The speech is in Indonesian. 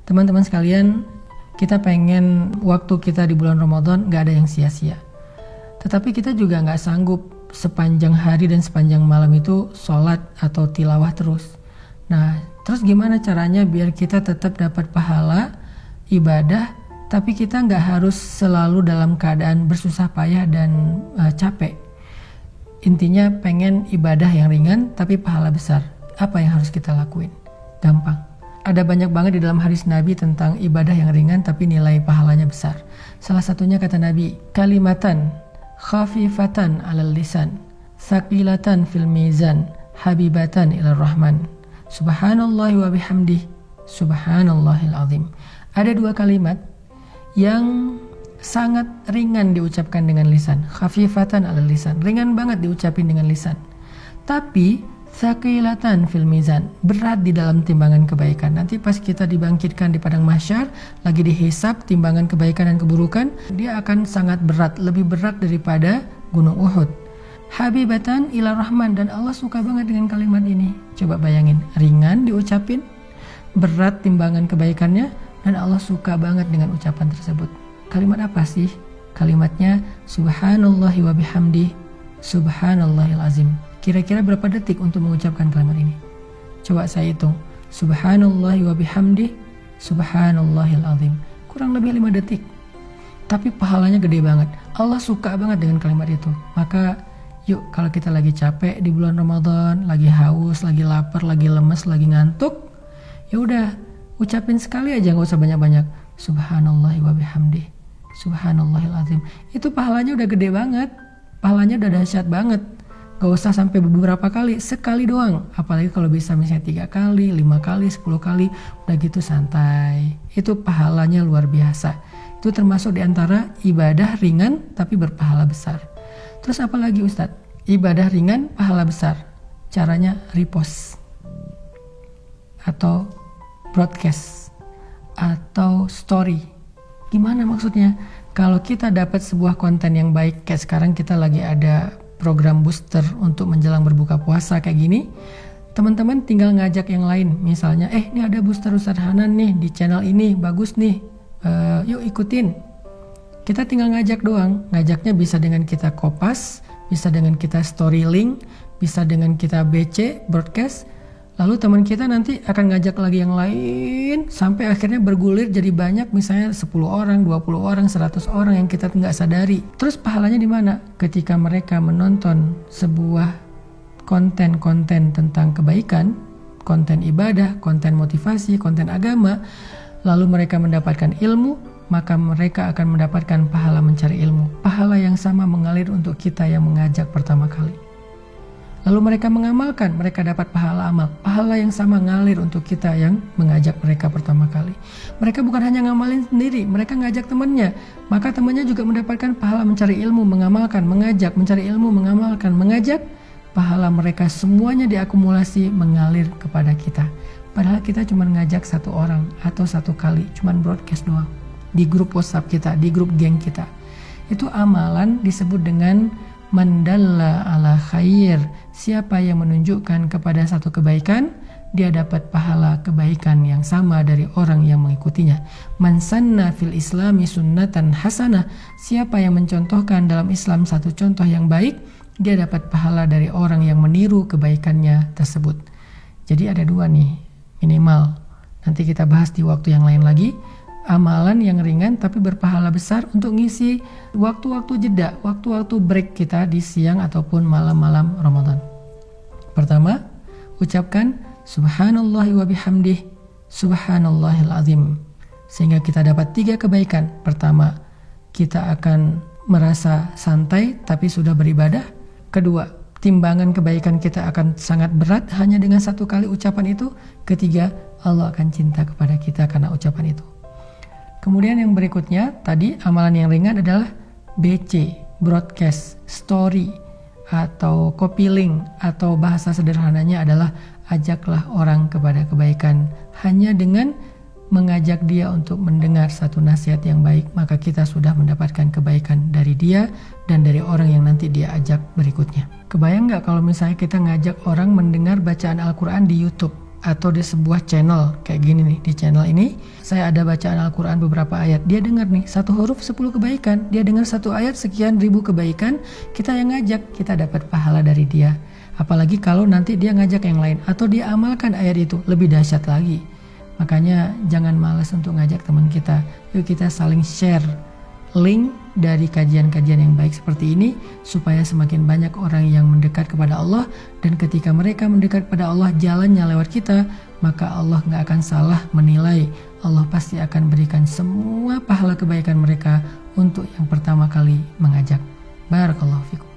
Teman-teman sekalian, kita pengen waktu kita di bulan Ramadan gak ada yang sia-sia. Tetapi kita juga gak sanggup sepanjang hari dan sepanjang malam itu sholat atau tilawah terus. Nah, terus gimana caranya biar kita tetap dapat pahala ibadah, tapi kita gak harus selalu dalam keadaan bersusah payah dan capek. Intinya pengen ibadah yang ringan tapi pahala besar. Apa yang harus kita lakuin? Gampang. Ada banyak banget di dalam hadis Nabi tentang ibadah yang ringan tapi nilai pahalanya besar. Salah satunya kata Nabi, kalimatan khafifatan 'alal lisan, tsaqilatan fil mizan, habibatan ilar rahman. Subhanallahi wa bihamdih, subhanallahil azim. Ada dua kalimat yang sangat ringan diucapkan dengan lisan, khafifatan 'alal lisan, ringan banget diucapin dengan lisan. Tapi tsaqilatan fil mizan, berat di dalam timbangan kebaikan. Nanti pas kita dibangkitkan di padang mahsyar, lagi dihisab timbangan kebaikan dan keburukan, dia akan sangat berat, lebih berat daripada gunung Uhud. Habibatan ila rahman, dan Allah suka banget dengan kalimat ini. Coba bayangin, ringan diucapin, berat timbangan kebaikannya, dan Allah suka banget dengan ucapan tersebut. Kalimat apa sih? Kalimatnya subhanallahi wa bihamdih, subhanallahil azim. Kira-kira berapa detik untuk mengucapkan kalimat ini? Coba saya hitung. Subhanallahi wa bihamdih, subhanallahil azim. Kurang lebih 5 detik. Tapi pahalanya gede banget. Allah suka banget dengan kalimat itu. Maka yuk, kalau kita lagi capek di bulan Ramadan, lagi haus, lagi lapar, lagi lemes, lagi ngantuk, ya udah ucapin sekali aja, nggak usah banyak-banyak. Subhanallahi wa bihamdih, subhanallahil azim. Itu pahalanya udah gede banget. Pahalanya udah dahsyat banget. Gak usah sampai beberapa kali, sekali doang. Apalagi kalau bisa misalnya 3 kali, 5 kali, 10 kali, udah gitu santai. Itu pahalanya luar biasa. Itu termasuk diantara ibadah ringan tapi berpahala besar. Terus apa lagi Ustadz? Ibadah ringan, pahala besar. Caranya repost atau broadcast atau story. Gimana maksudnya? Kalau kita dapat sebuah konten yang baik, kayak sekarang kita lagi ada program booster untuk menjelang berbuka puasa kayak gini, teman-teman tinggal ngajak yang lain. Misalnya, ini ada booster Ustadz Hanan nih di channel ini, bagus nih, yuk ikutin. Kita tinggal ngajak doang. Ngajaknya bisa dengan kita kopas, bisa dengan kita story link, bisa dengan kita BC, broadcast. Lalu teman kita nanti akan ngajak lagi yang lain, sampai akhirnya bergulir jadi banyak, misalnya 10 orang, 20 orang, 100 orang yang kita nggak sadari. Terus pahalanya di mana? Ketika mereka menonton sebuah konten-konten tentang kebaikan, konten ibadah, konten motivasi, konten agama, lalu mereka mendapatkan ilmu, maka mereka akan mendapatkan pahala mencari ilmu. Pahala yang sama mengalir untuk kita yang mengajak pertama kali. Lalu mereka mengamalkan, mereka dapat pahala amal. Pahala yang sama ngalir untuk kita yang mengajak mereka pertama kali. Mereka bukan hanya ngamalin sendiri, mereka ngajak temannya. Maka temannya juga mendapatkan pahala mencari ilmu, mengamalkan, mengajak, mencari ilmu, mengamalkan, mengajak. Pahala mereka semuanya diakumulasi mengalir kepada kita. Padahal kita cuma ngajak 1 orang atau 1 kali, cuma broadcast doang. Di grup WhatsApp kita, di grup geng kita. Itu amalan disebut dengan mandalla ala khair. Siapa yang menunjukkan kepada satu kebaikan, dia dapat pahala kebaikan yang sama dari orang yang mengikutinya. Man sanna fil islami sunnatan hasanah. Siapa yang mencontohkan dalam Islam satu contoh yang baik, dia dapat pahala dari orang yang meniru kebaikannya tersebut. Jadi ada 2 nih minimal. Nanti kita bahas di waktu yang lain lagi. Amalan yang ringan tapi berpahala besar untuk ngisi waktu-waktu jeda, waktu-waktu break kita di siang ataupun malam-malam Ramadan. Pertama, ucapkan subhanallahi wa bihamdih, subhanallahil azim. Sehingga kita dapat 3 kebaikan. Pertama, kita akan merasa santai tapi sudah beribadah. Kedua, timbangan kebaikan kita akan sangat berat hanya dengan 1 kali ucapan itu. Ketiga, Allah akan cinta kepada kita karena ucapan itu. Kemudian yang berikutnya, tadi amalan yang ringan adalah BC, broadcast, story, atau copy link, atau bahasa sederhananya adalah ajaklah orang kepada kebaikan. Hanya dengan mengajak dia untuk mendengar satu nasihat yang baik, maka kita sudah mendapatkan kebaikan dari dia dan dari orang yang nanti dia ajak berikutnya. Kebayang nggak kalau misalnya kita ngajak orang mendengar bacaan Al-Quran di YouTube? atau di sebuah channel kayak gini nih. Di channel ini saya ada bacaan Al-Quran beberapa ayat, dia dengar nih 1 huruf 10 kebaikan, dia dengar 1 ayat sekian ribu kebaikan, kita yang ngajak, kita dapat pahala dari dia. Apalagi kalau nanti dia ngajak yang lain atau dia amalkan ayat itu, lebih dahsyat lagi. Makanya jangan malas untuk ngajak teman kita, yuk kita saling share link dari kajian-kajian yang baik seperti ini supaya semakin banyak orang yang mendekat kepada Allah, dan ketika mereka mendekat kepada Allah jalannya lewat kita, maka Allah gak akan salah menilai. Allah pasti akan berikan semua pahala kebaikan mereka untuk yang pertama kali mengajak. Barakallahu fikum.